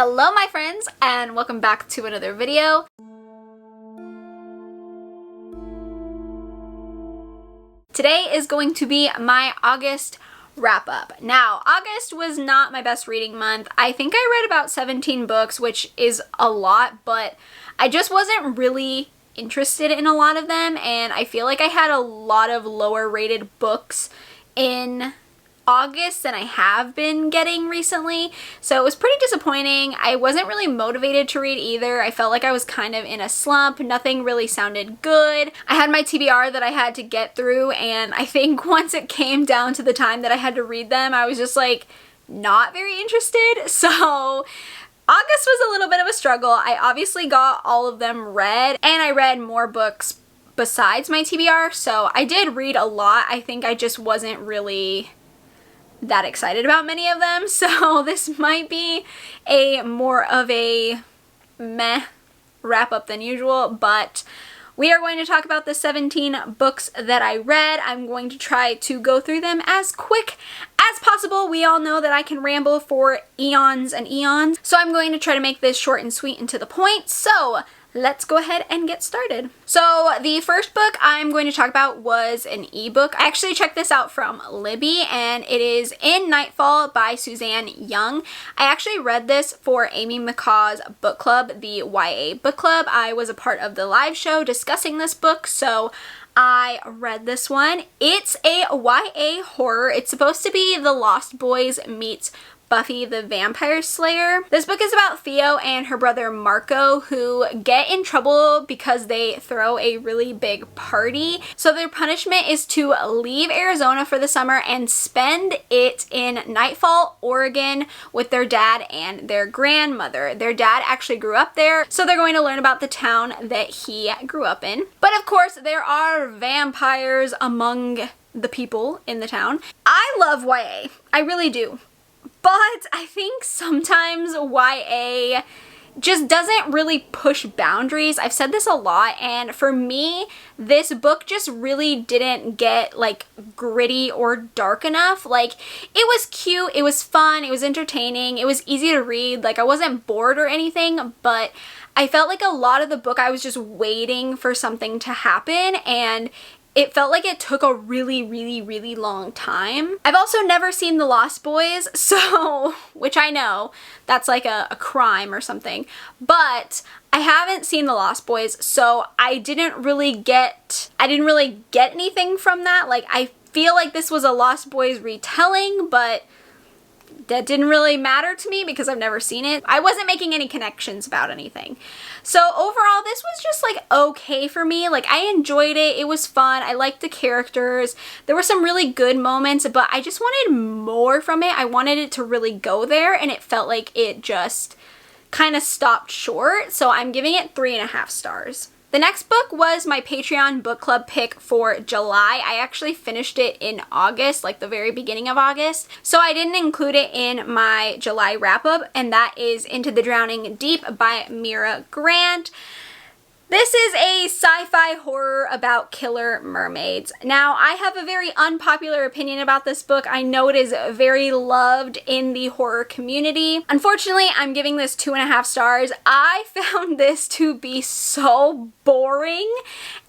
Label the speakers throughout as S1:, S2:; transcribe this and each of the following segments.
S1: Hello my friends, and welcome back to another video. Today is going to be my August wrap-up. Now, August was not my best reading month. I think I read about 17 books, which is a lot, but I just wasn't really interested in a lot of them, and I feel like I had a lot of lower rated books in August than I have been getting recently, so it was pretty disappointing. I wasn't really motivated to read either. I felt like I was kind of in a slump. Nothing really sounded good. I had my TBR that I had to get through, and I think once it came down to the time that I had to read them, I was just like not very interested. So August was a little bit of a struggle. I obviously got all of them read, and I read more books besides my TBR, so I did read a lot. I think I just wasn't really that excited about many of them, so this might be a more of a meh wrap up than usual, but we are going to talk about the 17 books that I read. I'm going to try to go through them as quick as possible. We all know that I can ramble for eons and eons, so I'm going to try to make this short and sweet and to the point. So let's go ahead and get started. So the first book I'm going to talk about was an ebook. I actually checked this out from Libby, and it is In Nightfall by Suzanne Young. I actually read this for Amy McCaw's book club, the YA book club. I was a part of the live show discussing this book, so I read this one. It's a YA horror. It's supposed to be The Lost Boys meets Buffy the Vampire Slayer. This book is about Theo and her brother Marco, who get in trouble because they throw a really big party. So their punishment is to leave Arizona for the summer and spend it in Nightfall, Oregon with their dad and their grandmother. Their dad actually grew up there, so they're going to learn about the town that he grew up in. But of course, there are vampires among the people in the town. I love YA. I really do. But I think sometimes YA just doesn't really push boundaries. I've said this a lot, and for me, this book just really didn't get like gritty or dark enough. Like, it was cute, it was fun, it was entertaining, it was easy to read. Like, I wasn't bored or anything, but I felt like a lot of the book I was just waiting for something to happen, and it felt like it took a really long time. I've also never seen The Lost Boys, so, which I know, that's like a crime or something, but I haven't seen The Lost Boys, so I didn't really get anything from that. Like, I feel like this was a Lost Boys retelling, but that didn't really matter to me because I've never seen it. I wasn't making any connections about anything. So overall, this was just like okay for me. Like, I enjoyed it. It was fun. I liked the characters. There were some really good moments, but I just wanted more from it. I wanted it to really go there, and it felt like it just kind of stopped short. So I'm giving it 3.5 stars. The next book was my Patreon book club pick for July. I actually finished it in August, like the very beginning of August, so I didn't include it in my July wrap-up, and that is Into the Drowning Deep by Mira Grant. This is a sci-fi horror about killer mermaids. Now, I have a very unpopular opinion about this book. I know it is very loved in the horror community. Unfortunately, I'm giving this 2.5 stars. I found this to be so boring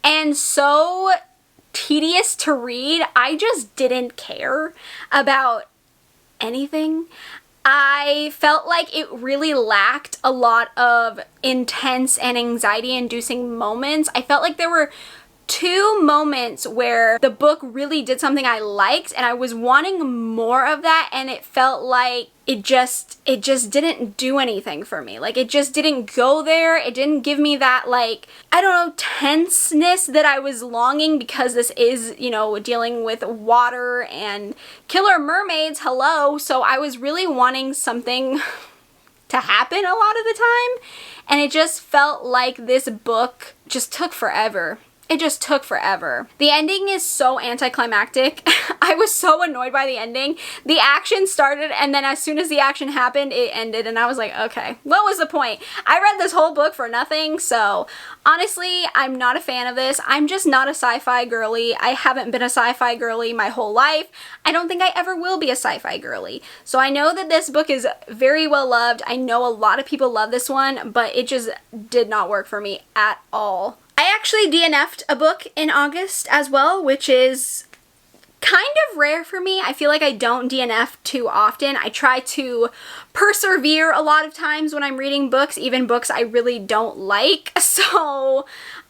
S1: and so tedious to read. I just didn't care about anything. I felt like it really lacked a lot of intense and anxiety-inducing moments. I felt like there were 2 moments where the book really did something I liked, and I was wanting more of that, and it felt like it just didn't do anything for me. Like, it just didn't go there. It didn't give me that, like, I don't know, tenseness that I was longing, because this is, you know, dealing with water and killer mermaids, hello. So I was really wanting something to happen a lot of the time, and it just felt like this book just took forever. it just took forever. The ending is so anticlimactic. I was so annoyed by the ending. The action started, and then as soon as the action happened, it ended, and I was like, okay, what was the point? I read this whole book for nothing, so honestly, I'm not a fan of this. I'm just not a sci-fi girly. I haven't been a sci-fi girly my whole life. I don't think I ever will be a sci-fi girly. So I know that this book is very well loved. I know a lot of people love this one, but it just did not work for me at all. I actually DNF'd a book in August as well, which is kind of rare for me. I feel like I don't DNF too often. I try to persevere a lot of times when I'm reading books, even books I really don't like. So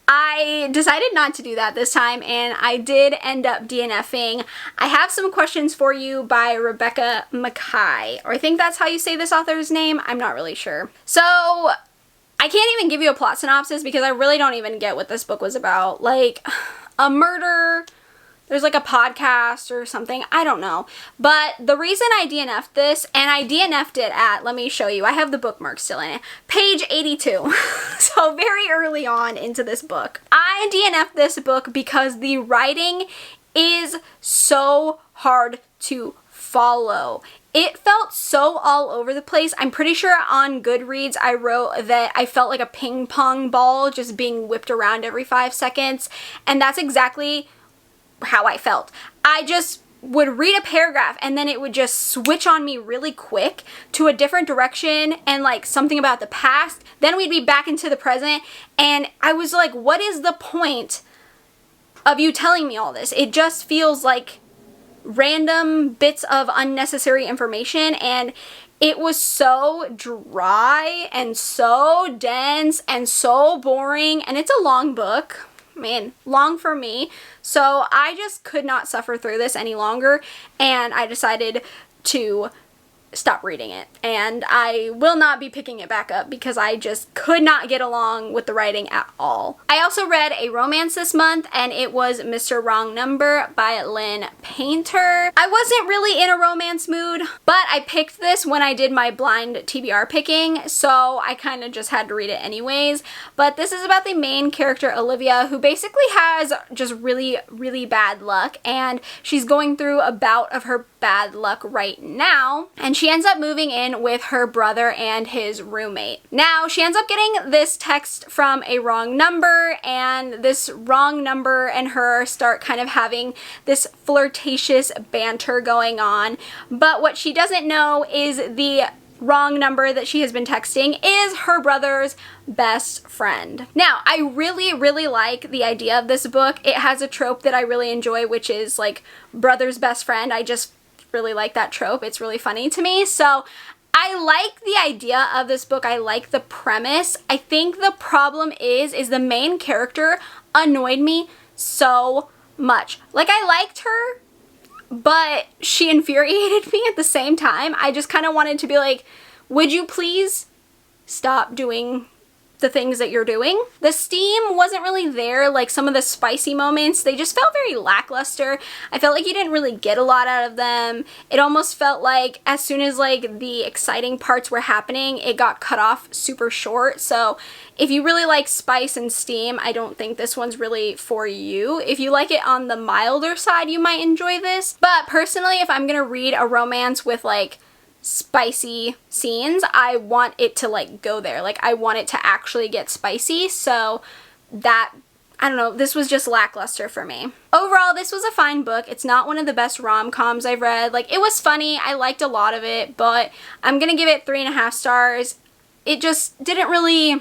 S1: I decided not to do that this time, and I did end up DNFing. I have some questions for you by Rebecca Mackay, or I think that's how you say this author's name. I'm not really sure. So I can't even give you a plot synopsis because I really don't even get what this book was about. Like a murder, there's like a podcast or something, I don't know. But the reason I DNF'd this, and I DNF'd it at, let me show you, I have the bookmark still in it, page 82. So very early on into this book. I DNF'd this book because the writing is so hard to follow. It felt so all over the place. I'm pretty sure on Goodreads I wrote that I felt like a ping pong ball just being whipped around every 5 seconds, and that's exactly how I felt. I just would read a paragraph and then it would just switch on me really quick to a different direction and like something about the past. Then we'd be back into the present, and I was like, what is the point of you telling me all this? It just feels like random bits of unnecessary information, and it was so dry and so dense and so boring, and it's a long book. Man, long for me. So I just could not suffer through this any longer, and I decided to stop reading it, and I will not be picking it back up because I just could not get along with the writing at all. I also read a romance this month, and it was Mr. Wrong Number by Lynn Painter. I wasn't really in a romance mood, but I picked this when I did my blind TBR picking, so I kind of just had to read it anyways. But this is about the main character, Olivia, who basically has just really, really bad luck, and she's going through a bout of her bad luck right now, and she ends up moving in with her brother and his roommate. Now, she ends up getting this text from a wrong number, and this wrong number and her start kind of having this flirtatious banter going on. But what she doesn't know is the wrong number that she has been texting is her brother's best friend. Now, I really, really like the idea of this book. It has a trope that I really enjoy, which is like brother's best friend. I just really like that trope. It's really funny to me. So I like the idea of this book. I like the premise. I think the problem is the main character annoyed me so much. Like, I liked her, but she infuriated me at the same time. I just kind of wanted to be like, would you please stop doing the things that you're doing? The steam wasn't really there. Like, some of the spicy moments, they just felt very lackluster. I felt like you didn't really get a lot out of them. It almost felt like as soon as like the exciting parts were happening, it got cut off super short. So if you really like spice and steam, I don't think this one's really for you. If you like it on the milder side, you might enjoy this. But personally, if I'm gonna read a romance with like spicy scenes, I want it to like go there. Like, I want it to actually get spicy. So that, I don't know, this was just lackluster for me. Overall, this was a fine book. It's not one of the best rom-coms I've read. Like, it was funny. I liked a lot of it, but I'm gonna give it 3.5 stars. It just didn't really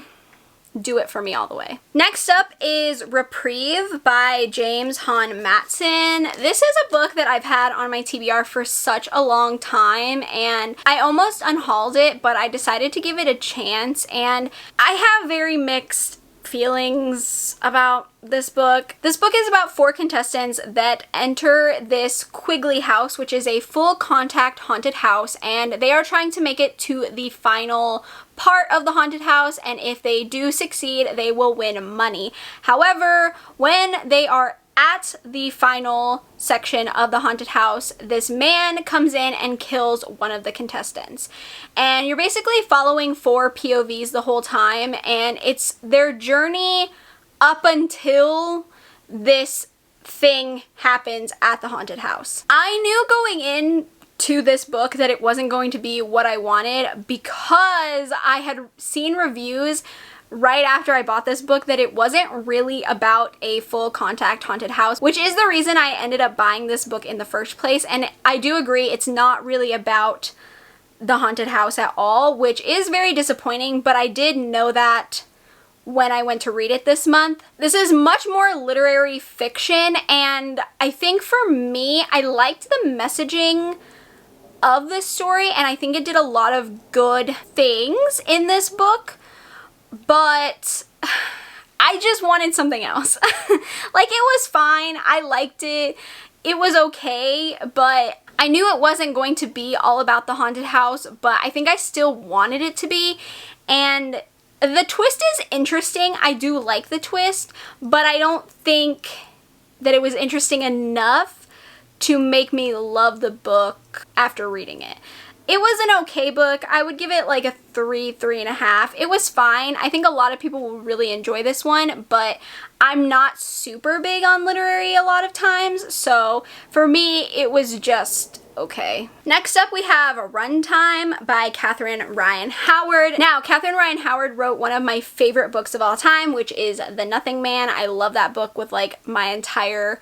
S1: do it for me all the way. Next up is Reprieve by James Hahn Matson. This is a book that I've had on my TBR for such a long time, and I almost unhauled it, but I decided to give it a chance, and I have very mixed feelings about this book. This book is about 4 contestants that enter this Quigley house, which is a full contact haunted house, and they are trying to make it to the final part of the haunted house, and if they do succeed, they will win money. However, when they are at the final section of the haunted house, this man comes in and kills one of the contestants. And you're basically following 4 POVs the whole time, and it's their journey up until this thing happens at the haunted house. I knew going in to this book that it wasn't going to be what I wanted because I had seen reviews right after I bought this book that it wasn't really about a full contact haunted house, which is the reason I ended up buying this book in the first place. And I do agree it's not really about the haunted house at all, which is very disappointing, but I did know that when I went to read it this month. This is much more literary fiction, and I think for me, I liked the messaging of this story, and I think it did a lot of good things in this book, but I just wanted something else. Like, it was fine, I liked it, it was okay, but I knew it wasn't going to be all about the haunted house, but I think I still wanted it to be, and the twist is interesting. I do like the twist, but I don't think that it was interesting enough to make me love the book after reading it. It was an okay book. I would give it like a 3.5. It was fine. I think a lot of people will really enjoy this one, but I'm not super big on literary a lot of times, so for me, it was just okay. Next up, we have Runtime by Catherine Ryan Howard. Now, Catherine Ryan Howard wrote one of my favorite books of all time, which is The Nothing Man. I love that book with like my entire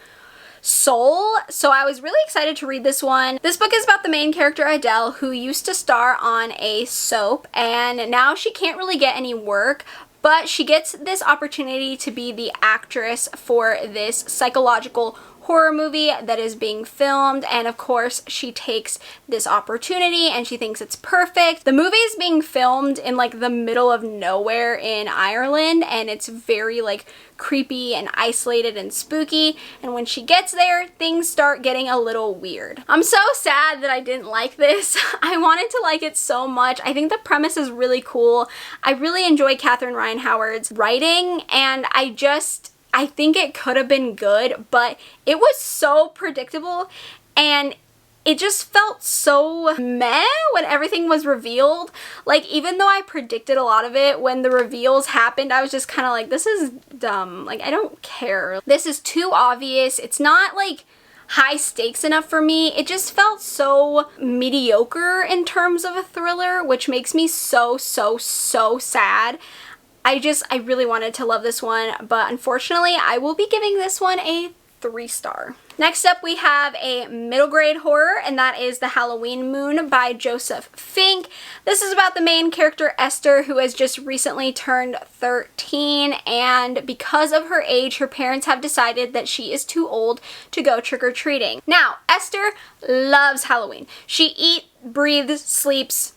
S1: soul, so I was really excited to read this one. This book is about the main character Adele, who used to star on a soap, and now she can't really get any work, but she gets this opportunity to be the actress for this psychological horror movie that is being filmed, and of course she takes this opportunity and she thinks it's perfect. The movie is being filmed in like the middle of nowhere in Ireland, and it's very like creepy and isolated and spooky, and when she gets there, things start getting a little weird. I'm so sad that I didn't like this. I wanted to like it so much. I think the premise is really cool. I really enjoy Catherine Ryan Howard's writing, and I think it could have been good, but it was so predictable, and it just felt so meh when everything was revealed. Like, even though I predicted a lot of it, when the reveals happened, I was just kind of like, this is dumb. Like, I don't care. This is too obvious. It's not, like, high stakes enough for me. It just felt so mediocre in terms of a thriller, which makes me so sad. I really wanted to love this one, but unfortunately, I will be giving this one a 3-star. Next up, we have a middle grade horror, and that is The Halloween Moon by Joseph Fink. This is about the main character, Esther, who has just recently turned 13, and because of her age, her parents have decided that she is too old to go trick-or-treating. Now, Esther loves Halloween. She eats, breathes, sleeps,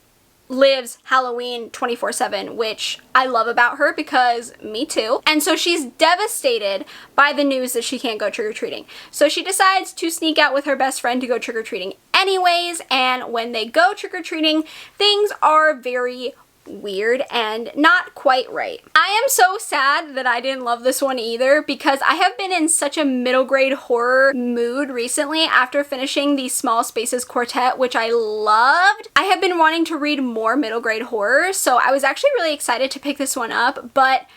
S1: lives Halloween 24/7, which I love about her because me too. And so she's devastated by the news that she can't go trick-or-treating. So she decides to sneak out with her best friend to go trick-or-treating anyways, and when they go trick-or-treating, things are very weird and not quite right. I am so sad that I didn't love this one either, because I have been in such a middle grade horror mood recently after finishing the Small Spaces Quartet, which I loved. I have been wanting to read more middle grade horror, so I was actually really excited to pick this one up, but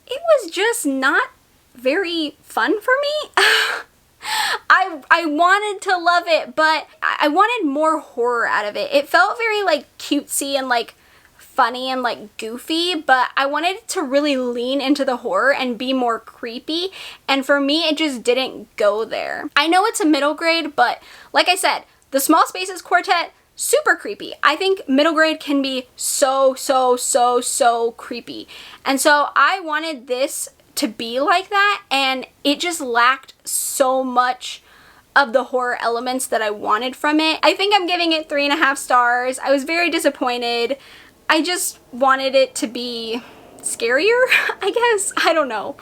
S1: it was just not very fun for me. I wanted to love it, but I wanted more horror out of it. It felt very like cutesy and like funny and like goofy, but I wanted to really lean into the horror and be more creepy, and for me it just didn't go there. I know it's a middle grade, but like I said, the Small Spaces Quartet, super creepy. I think middle grade can be so creepy, and so I wanted this to be like that, and it just lacked so much of the horror elements that I wanted from it. I think I'm giving it 3.5 stars. I was very disappointed. I just wanted it to be scarier, I guess. I don't know.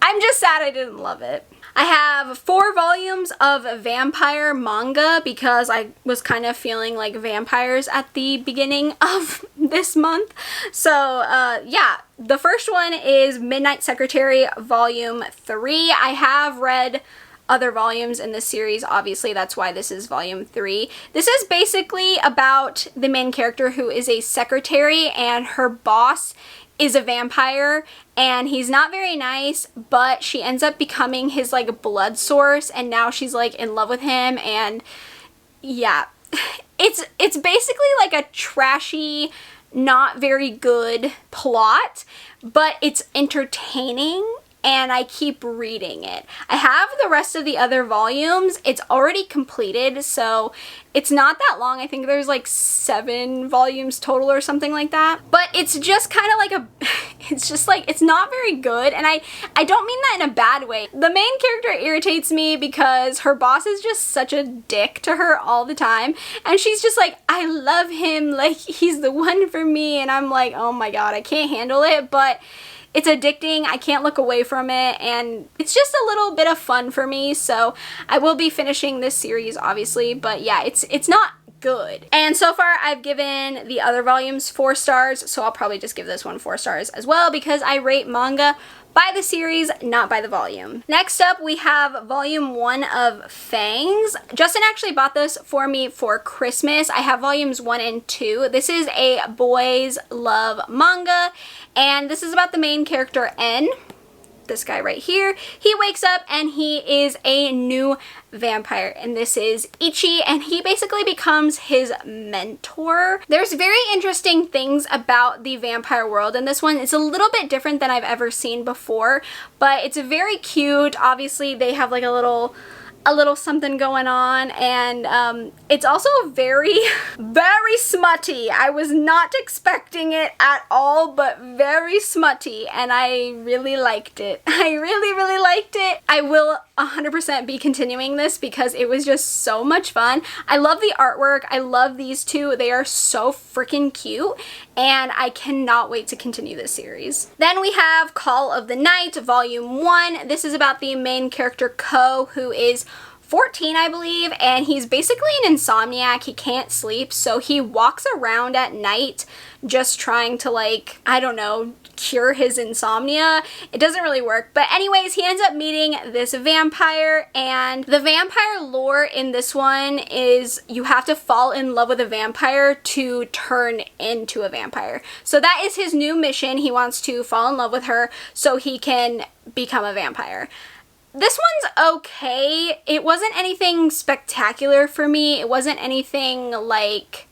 S1: I'm just sad I didn't love it. I have 4 volumes of vampire manga because I was kind of feeling like vampires at the beginning of this month. So yeah, the first one is Midnight Secretary Volume 3. I have read other volumes in this series, obviously that's why this is volume 3. This is basically about the main character who is a secretary, and her boss is a vampire and he's not very nice, but she ends up becoming his like blood source, and now she's like in love with him. And yeah, it's basically like a trashy, not very good plot, but it's entertaining and I keep reading it. I have the rest of the other volumes. It's already completed, so it's not that long. I think there's like 7 volumes total or something like that. But it's just kind of like a, it's just like, it's not very good. And I don't mean that in a bad way. The main character irritates me because her boss is just such a dick to her all the time. And she's just like, I love him, like he's the one for me. And I'm like, oh my God, I can't handle it. But it's addicting, I can't look away from it, and it's just a little bit of fun for me, so I will be finishing this series, obviously, but yeah, it's not good. And so far, I've given the other volumes 4 stars, so I'll probably just give this one 4 stars as well, because I rate manga by the series, not by the volume. Next up, we have volume 1 of Fangs. Justin actually bought this for me for Christmas. I have volumes 1 and 2. This is a boys love manga, and this is about the main character, N. This guy right here. He wakes up and he is a new vampire, and this is Ichi, and he basically becomes his mentor. There's very interesting things about the vampire world in this one. It's a little bit different than I've ever seen before, but it's very cute. Obviously, they have like a little something going on, and it's also very smutty. I was not expecting it at all, but very smutty, and I really liked it. I really liked it. I will 100% be continuing this because it was just so much fun. I love the artwork. I love these two. They are so freaking cute, and I cannot wait to continue this series. Then we have Call of the Night, Volume 1. This is about the main character, Ko, who is 14, I believe, and he's basically an insomniac. He can't sleep, so he walks around at night just trying to, like, I don't know, cure his insomnia. It doesn't really work, but anyways, he ends up meeting this vampire, and the vampire lore in this one is you have to fall in love with a vampire to turn into a vampire. So that is his new mission. He wants to fall in love with her so he can become a vampire. This one's okay. It wasn't anything spectacular for me. It wasn't anything like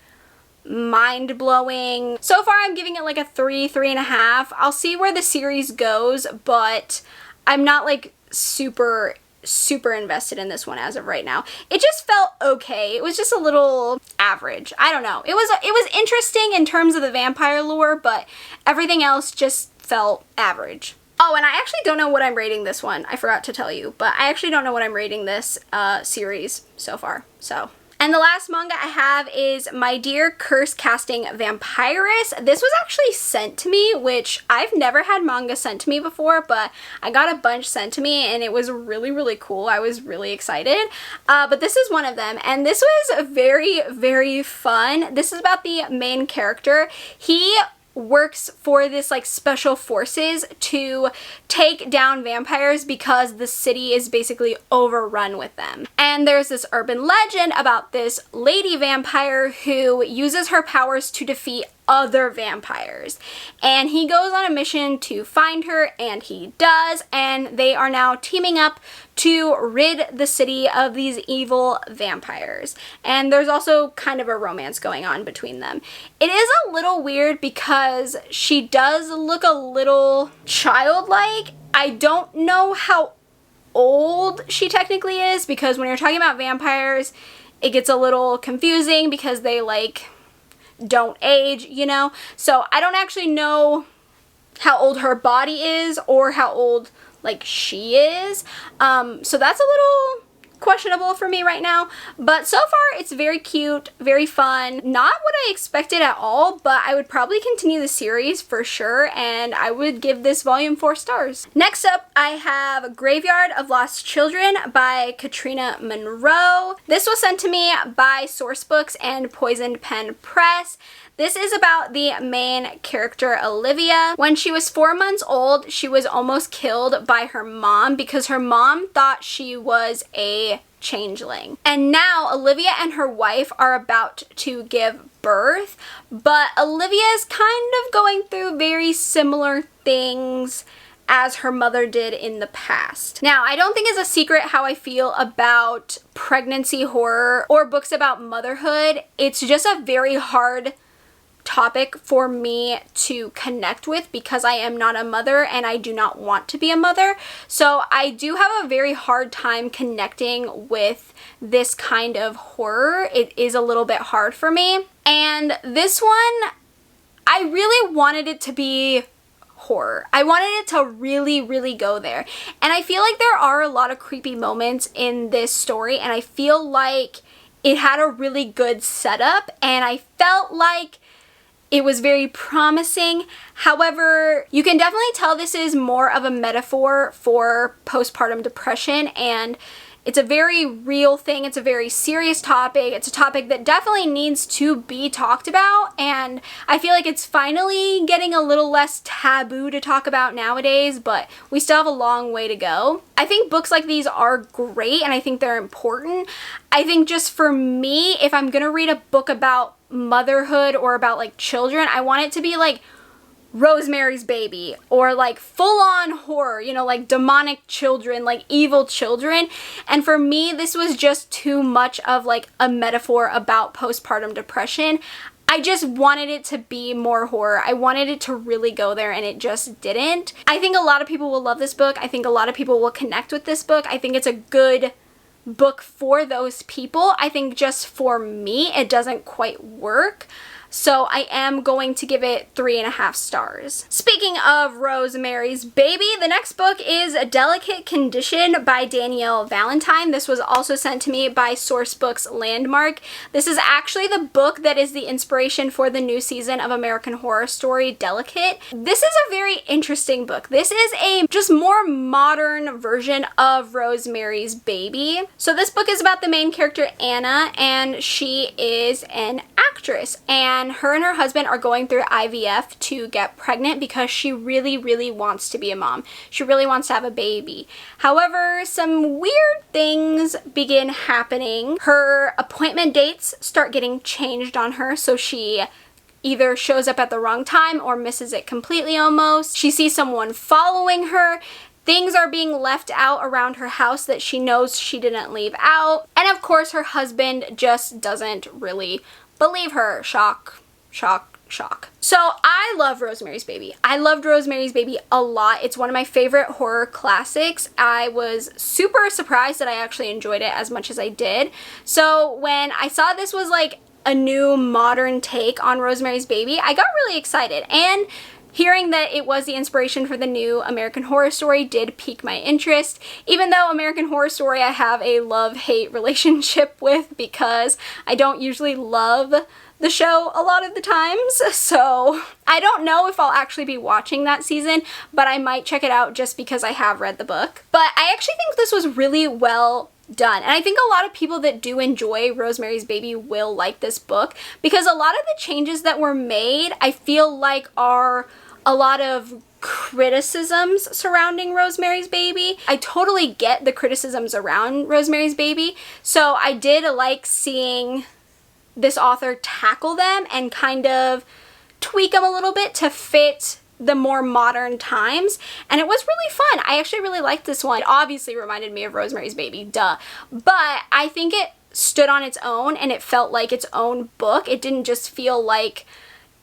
S1: mind-blowing. So far I'm giving it like a 3.5. I'll see where the series goes, but I'm not like super invested in this one as of right now. It just felt okay. It was just a little average. I don't know. It was interesting in terms of the vampire lore, but everything else just felt average. Oh, and I actually don't know what I'm rating this one. I forgot to tell you, but I actually don't know what I'm rating this series so far. So, and the last manga I have is My Dear Curse Casting Vampiress. This was actually sent to me, which I've never had manga sent to me before, but I got a bunch sent to me and it was really cool. I was really excited. But this is one of them, and this was very fun. This is about the main character. He works for this like special forces to take down vampires because the city is basically overrun with them. And there's this urban legend about this lady vampire who uses her powers to defeat other vampires, and he goes on a mission to find her, and he does, and they are now teaming up to rid the city of these evil vampires. And there's also kind of a romance going on between them. It is a little weird because she does look a little childlike. I don't know how old she technically is, because when you're talking about vampires, it gets a little confusing because they like don't age, you know? So I don't actually know how old her body is or how old like she is. So that's a little questionable for me right now, but so far it's very cute, very fun. Not what I expected at all, but I would probably continue the series for sure, and I would give this volume 4 stars. Next up, I have Graveyard of Lost Children by Katrina Monroe. This was sent to me by Sourcebooks and Poisoned Pen Press. This is about the main character, Olivia. When she was 4 months old, she was almost killed by her mom because her mom thought she was a changeling. And now Olivia and her wife are about to give birth, but Olivia is kind of going through very similar things as her mother did in the past. Now, I don't think it's a secret how I feel about pregnancy horror or books about motherhood. It's just a very hard topic for me to connect with because I am not a mother and I do not want to be a mother. So I do have a very hard time connecting with this kind of horror. It is a little bit hard for me. And this one, I really wanted it to be horror. I wanted it to really, really go there. And I feel like there are a lot of creepy moments in this story, and I feel like it had a really good setup, and I felt like it was very promising. However, you can definitely tell this is more of a metaphor for postpartum depression, and it's a very real thing. It's a very serious topic. It's a topic that definitely needs to be talked about, and I feel like it's finally getting a little less taboo to talk about nowadays, but we still have a long way to go. I think books like these are great, and I think they're important. I think just for me, if I'm gonna read a book about motherhood or about like children, I want it to be like Rosemary's Baby or like full-on horror, you know, like demonic children, like evil children. And for me, this was just too much of like a metaphor about postpartum depression. I just wanted it to be more horror. I wanted it to really go there, and it just didn't. I think a lot of people will love this book. I think a lot of people will connect with this book. I think it's a good book for those people. I think just for me, it doesn't quite work. So I am going to give it 3.5 stars. Speaking of Rosemary's Baby, the next book is A Delicate Condition by Danielle Valentine. This was also sent to me by Sourcebooks Landmark. This is actually the book that is the inspiration for the new season of American Horror Story, Delicate. This is a very interesting book. This is a just more modern version of Rosemary's Baby. So this book is about the main character, Anna, and she is an actress, and her and her husband are going through IVF to get pregnant because she really, really wants to be a mom. She really wants to have a baby. However, some weird things begin happening. Her appointment dates start getting changed on her, so she either shows up at the wrong time or misses it completely almost. She sees someone following her. Things are being left out around her house that she knows she didn't leave out. And of course, her husband just doesn't really believe her. Shock, shock, shock. So I love Rosemary's Baby. I loved Rosemary's Baby a lot. It's one of my favorite horror classics. I was super surprised that I actually enjoyed it as much as I did. So when I saw this was like a new modern take on Rosemary's Baby, I got really excited. And hearing that it was the inspiration for the new American Horror Story did pique my interest, even though American Horror Story I have a love-hate relationship with because I don't usually love the show a lot of the times. So I don't know if I'll actually be watching that season, but I might check it out just because I have read the book. But I actually think this was really well done. And I think a lot of people that do enjoy Rosemary's Baby will like this book because a lot of the changes that were made I feel like are a lot of criticisms surrounding Rosemary's Baby. I totally get the criticisms around Rosemary's Baby, so I did like seeing this author tackle them and kind of tweak them a little bit to fit the more modern times, and it was really fun. I actually really liked this one. It obviously reminded me of Rosemary's Baby, duh, but I think it stood on its own and it felt like its own book. It didn't just feel like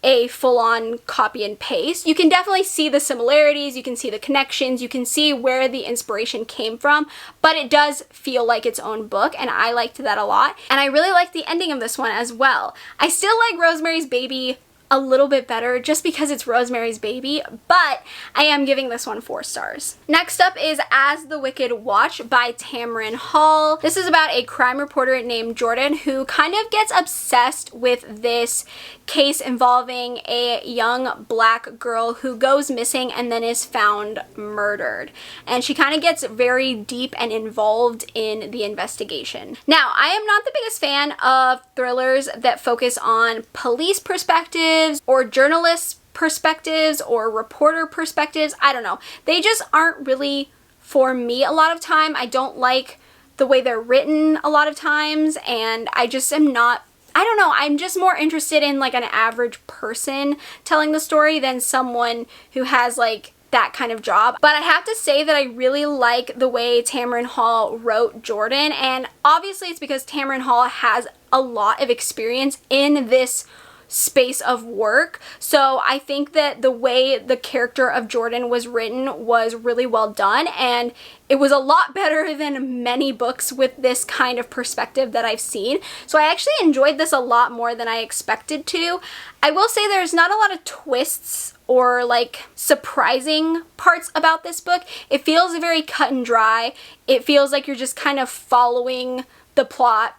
S1: a full-on copy and paste. You can definitely see the similarities, you can see the connections, you can see where the inspiration came from, but it does feel like its own book, and I liked that a lot. And I really liked the ending of this one as well. I still like Rosemary's Baby a little bit better just because it's Rosemary's Baby, but I am giving this one 4 stars. Next up is As the Wicked Watch by Tamron Hall. This is about a crime reporter named Jordan who kind of gets obsessed with this case involving a young black girl who goes missing and then is found murdered. And she kind of gets very deep and involved in the investigation. Now, I am not the biggest fan of thrillers that focus on police perspectives or journalists' perspectives or reporter perspectives. I don't know. They just aren't really for me a lot of time. I don't like the way they're written a lot of times, and I just am not, I don't know, I'm just more interested in like an average person telling the story than someone who has like that kind of job. But I have to say that I really like the way Tamron Hall wrote Jordan, and obviously it's because Tamron Hall has a lot of experience in this space of work. So I think that the way the character of Jordan was written was really well done, and it was a lot better than many books with this kind of perspective that I've seen. So I actually enjoyed this a lot more than I expected to. I will say there's not a lot of twists or like surprising parts about this book. It feels very cut and dry. It feels like you're just kind of following the plot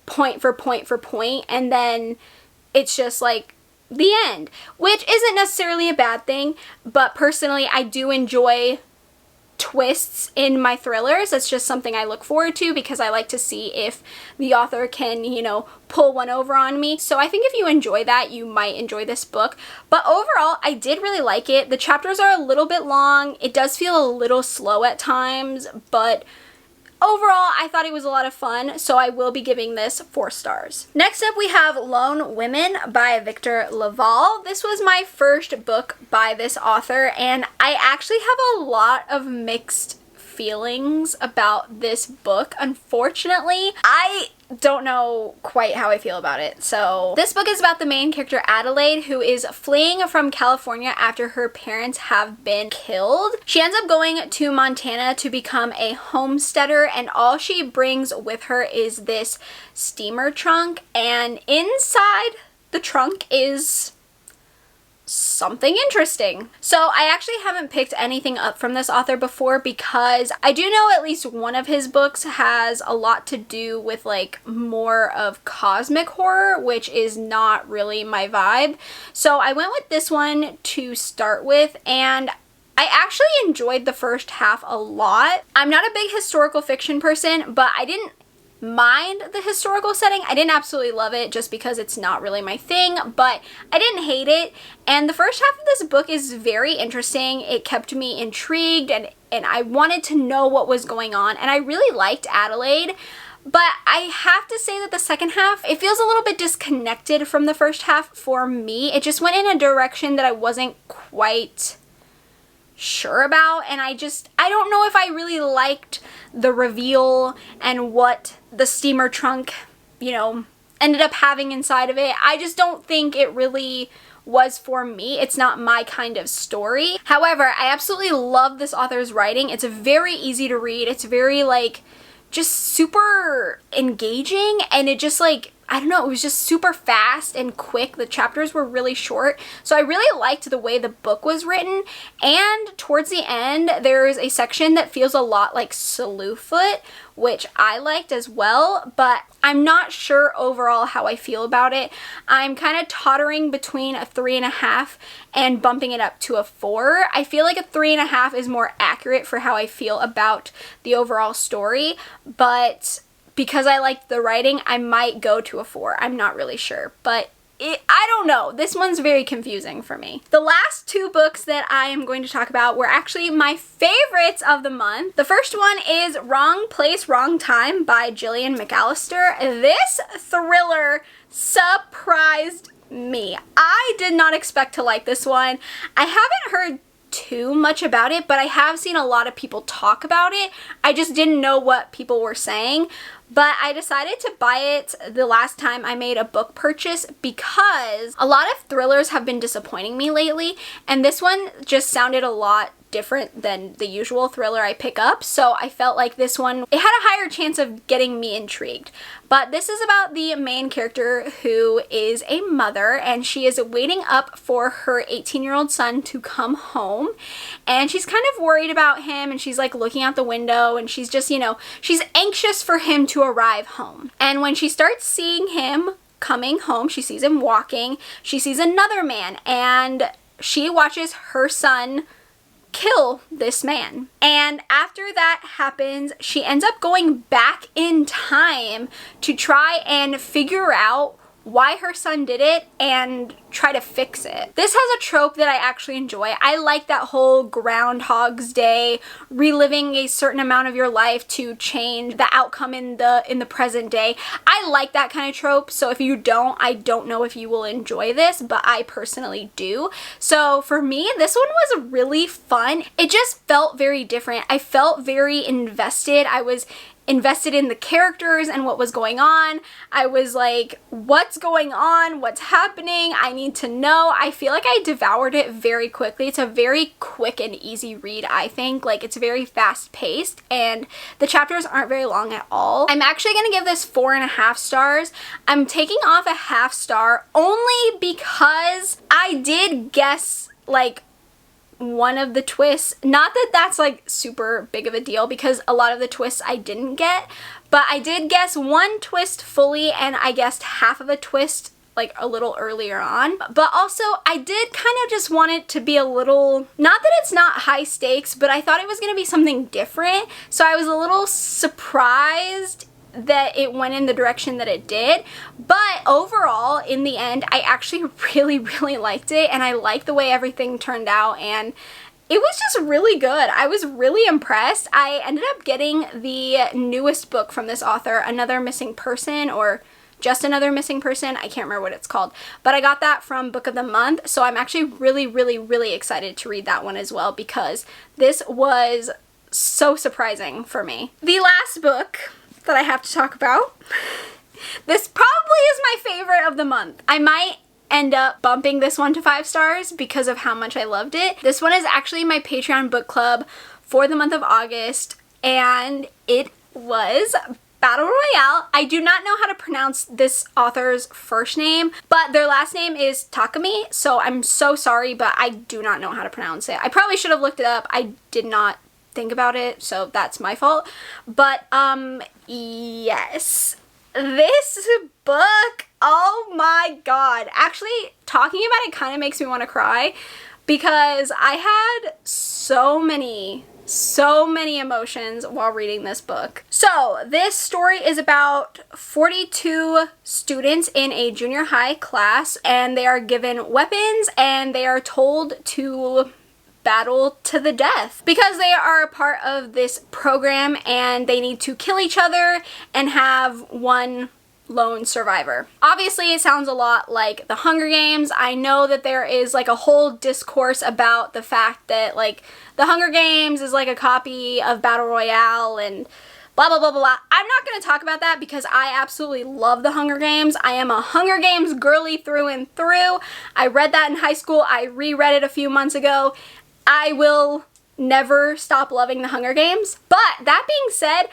S1: point for point for point, and then it's just like the end, which isn't necessarily a bad thing, but personally I do enjoy twists in my thrillers. That's just something I look forward to because I like to see if the author can, you know, pull one over on me. So I think if you enjoy that, you might enjoy this book. But overall, I did really like it. The chapters are a little bit long. It does feel a little slow at times, but overall, I thought it was a lot of fun, so I will be giving this 4 stars. Next up, we have Lone Women by Victor Laval. This was my first book by this author, and I actually have a lot of mixed feelings about this book. Unfortunately, I don't know quite how I feel about it. So this book is about the main character Adelaide, who is fleeing from California after her parents have been killed. She ends up going to Montana to become a homesteader, and all she brings with her is this steamer trunk, and inside the trunk is something interesting. So I actually haven't picked anything up from this author before because I do know at least one of his books has a lot to do with like more of cosmic horror, which is not really my vibe. So I went with this one to start with, and I actually enjoyed the first half a lot. I'm not a big historical fiction person, but I didn't mind the historical setting. I didn't absolutely love it just because it's not really my thing, but I didn't hate it. And the first half of this book is very interesting. It kept me intrigued, and I wanted to know what was going on, and I really liked Adelaide. But I have to say that the second half, it feels a little bit disconnected from the first half for me. It just went in a direction that I wasn't quite sure about, and I don't know if I really liked the reveal and what the steamer trunk, you know, ended up having inside of it. I just don't think it really was for me. It's not my kind of story. However, I absolutely love this author's writing. It's very easy to read. It's very like just super engaging, and it just like, I don't know, it was just super fast and quick. The chapters were really short. So I really liked the way the book was written. And towards the end, there's a section that feels a lot like Slewfoot, which I liked as well, but I'm not sure overall how I feel about it. I'm kind of tottering between a 3.5 and bumping it up to a 4. I feel like a 3.5 is more accurate for how I feel about the overall story, but because I liked the writing, I might go to a 4. I'm not really sure, but I don't know. This one's very confusing for me. The last 2 books that I am going to talk about were actually my favorites of the month. The first one is Wrong Place, Wrong Time by Gillian McAllister. This thriller surprised me. I did not expect to like this one. I haven't heard too much about it, but I have seen a lot of people talk about it. I just didn't know what people were saying. But I decided to buy it the last time I made a book purchase because a lot of thrillers have been disappointing me lately, and this one just sounded a lot different than the usual thriller I pick up, so I felt like this one, it had a higher chance of getting me intrigued. But this is about the main character who is a mother, and she is waiting up for her 18-year-old son to come home, and she's kind of worried about him, and she's like looking out the window, and she's just, you know, she's anxious for him to arrive home. And when she starts seeing him coming home, she sees him walking, she sees another man, and she watches her son kill this man. And after that happens, she ends up going back in time to try and figure out why her son did it and try to fix it. This has a trope that I actually enjoy. I like that whole Groundhog's Day, reliving a certain amount of your life to change the outcome in the present day. I like that kind of trope, so if you don't, I don't know if you will enjoy this, but I personally do. So for me, this one was really fun. It just felt very different. I felt very invested. I was invested in the characters and what was going on. I was like, what's going on? What's happening? I need to know. I feel like I devoured it very quickly. It's a very quick and easy read, I think. Like, it's very fast paced and the chapters aren't very long at all. I'm actually gonna give this 4.5 stars. I'm taking off a half star only because I did guess like one of the twists. Not that that's like super big of a deal because a lot of the twists I didn't get, but I did guess one twist fully and I guessed half of a twist like a little earlier on. But also I did kind of just want it to be a little, not that it's not high stakes, but I thought it was going to be something different. So I was a little surprised that it went in the direction that it did. But overall, in the end, I actually really liked it, and I liked the way everything turned out, and it was just really good. I was really impressed. I ended up getting the newest book from this author, Another Missing Person, or Just Another Missing Person. I can't remember what it's called, but I got that from Book of the Month, so I'm actually really excited to read that one as well because this was so surprising for me. The last book that I have to talk about, this probably is my favorite of the month. I might end up bumping this one to 5 stars because of how much I loved it. This one is actually my Patreon book club for the month of August, and it was Battle Royale. I do not know how to pronounce this author's first name, but their last name is Takami, so I'm so sorry, but I do not know how to pronounce it. I probably should have looked it up. I did not think about it, so that's my fault. But yes, this book, oh my god, actually talking about it kind of makes me want to cry because I had so many emotions while reading this book. So this story is about 42 students in a junior high class, and they are given weapons and they are told to battle to the death because they are a part of this program and they need to kill each other and have one lone survivor. Obviously, it sounds a lot like The Hunger Games. I know that there is like a whole discourse about the fact that like The Hunger Games is like a copy of Battle Royale and blah blah blah blah. I'm not going to talk about that because I absolutely love The Hunger Games. I am a Hunger Games girly through and through. I read that in high school. I reread it a few months ago. I will never stop loving The Hunger Games. But that being said,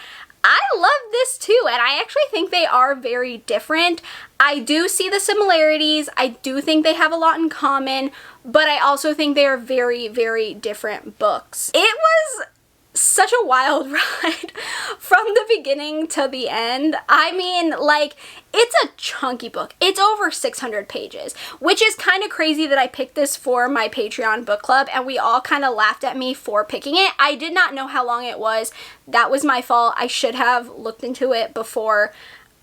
S1: I love this too, and I actually think they are very different. I do see the similarities. I do think they have a lot in common, but I also think they are very different books. It was such a wild ride from the beginning to the end. I mean, like, it's a chunky book. It's over 600 pages, which is kind of crazy that I picked this for my Patreon book club, and we all kind of laughed at me for picking it. I did not know how long it was. That was my fault. I should have looked into it before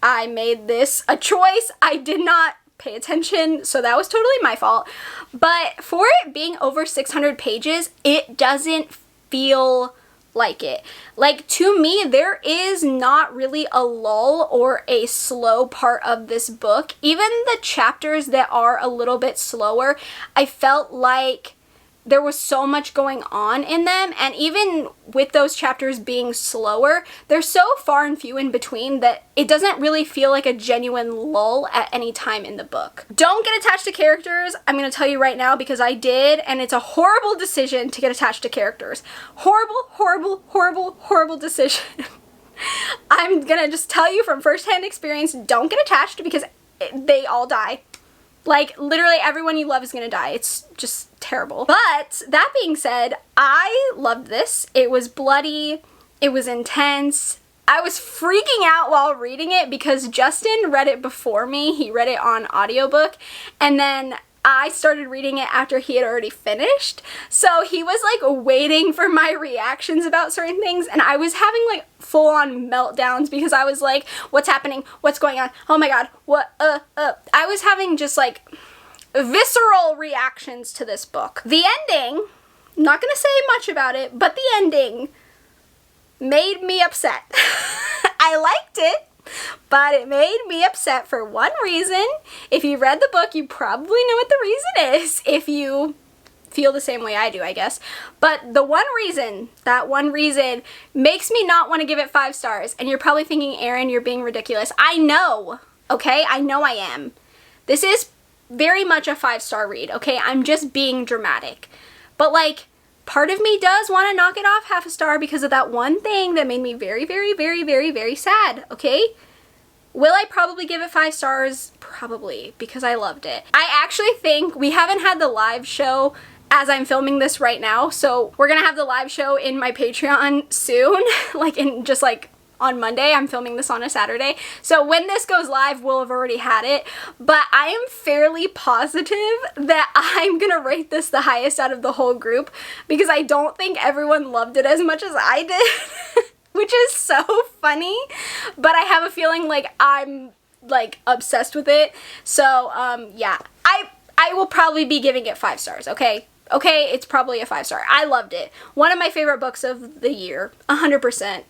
S1: I made this a choice. I did not pay attention, so that was totally my fault. But for it being over 600 pages, it doesn't feel like it. Like, to me, there is not really a lull or a slow part of this book. Even the chapters that are a little bit slower, I felt like there was so much going on in them, and even with those chapters being slower, they're so far and few in between that it doesn't really feel like a genuine lull at any time in the book. Don't get attached to characters. I'm going to tell you right now because I did, and it's a horrible decision to get attached to characters. Horrible, horrible, horrible, horrible decision. I'm going to just tell you from firsthand experience, don't get attached because they all die. Like, literally everyone you love is gonna die. It's just terrible. But that being said, I loved this. It was bloody. It was intense. I was freaking out while reading it because Justin read it before me. He read it on audiobook, and then I started reading it after he had already finished. So he was like waiting for my reactions about certain things, and I was having like full-on meltdowns because I was like, what's happening? What's going on? Oh my god, what? I was having just like visceral reactions to this book. The ending, not gonna say much about it, but the ending made me upset. I liked it, but it made me upset for one reason. If you read the book, you probably know what the reason is, if you feel the same way I do, I guess. But the one reason, that one reason, makes me not want to give it 5 stars. And you're probably thinking, Erin, you're being ridiculous. I know, okay? I know I am. This is very much a 5-star read, okay? I'm just being dramatic. But like, part of me does want to knock it off half a star because of that one thing that made me very, very, very, very, very sad, okay? Will I probably give it 5 stars? Probably, because I loved it. I actually think we haven't had the live show as I'm filming this right now, so we're gonna have the live show in my Patreon soon, like on Monday. I'm filming this on a Saturday, so when this goes live, we'll have already had it, but I am fairly positive that I'm gonna rate this the highest out of the whole group because I don't think everyone loved it as much as I did. Which is so funny, but I have a feeling like I'm like obsessed with it. So yeah, I will probably be giving it 5 stars, okay? Okay, it's probably a 5-star. I loved it. One of my favorite books of the year, 100%.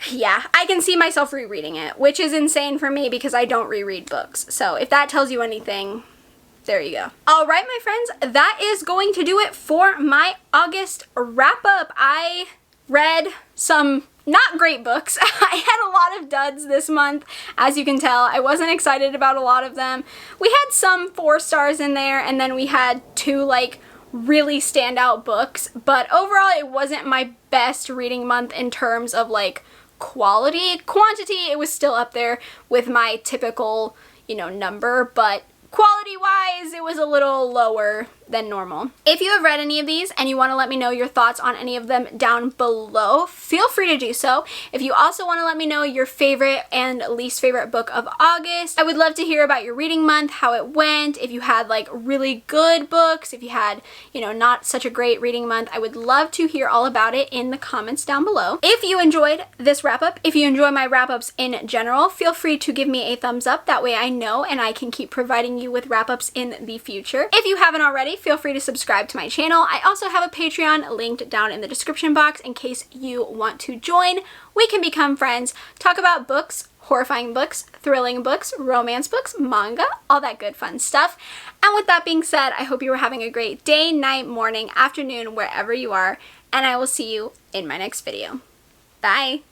S1: Yeah, I can see myself rereading it, which is insane for me because I don't reread books. So if that tells you anything, there you go. All right, my friends, that is going to do it for my August wrap up. I read some not great books. I had a lot of duds this month, as you can tell. I wasn't excited about a lot of them. We had some 4 stars in there, and then we had 2 like really standout books, but overall it wasn't my best reading month in terms of like quality. Quantity, it was still up there with my typical, you know, number, but quality-wise, it was a little lower than normal. If you have read any of these and you want to let me know your thoughts on any of them down below, feel free to do so. If you also want to let me know your favorite and least favorite book of August, I would love to hear about your reading month, how it went, if you had like really good books, if you had, you know, not such a great reading month. I would love to hear all about it in the comments down below. If you enjoyed this wrap-up, if you enjoy my wrap-ups in general, feel free to give me a thumbs up. That way I know and I can keep providing you with wrap-ups in the future. If you haven't already, feel free to subscribe to my channel. I also have a Patreon linked down in the description box in case you want to join. We can become friends, talk about books, horrifying books, thrilling books, romance books, manga, all that good fun stuff. And with that being said, I hope you are having a great day, night, morning, afternoon, wherever you are, and I will see you in my next video. Bye!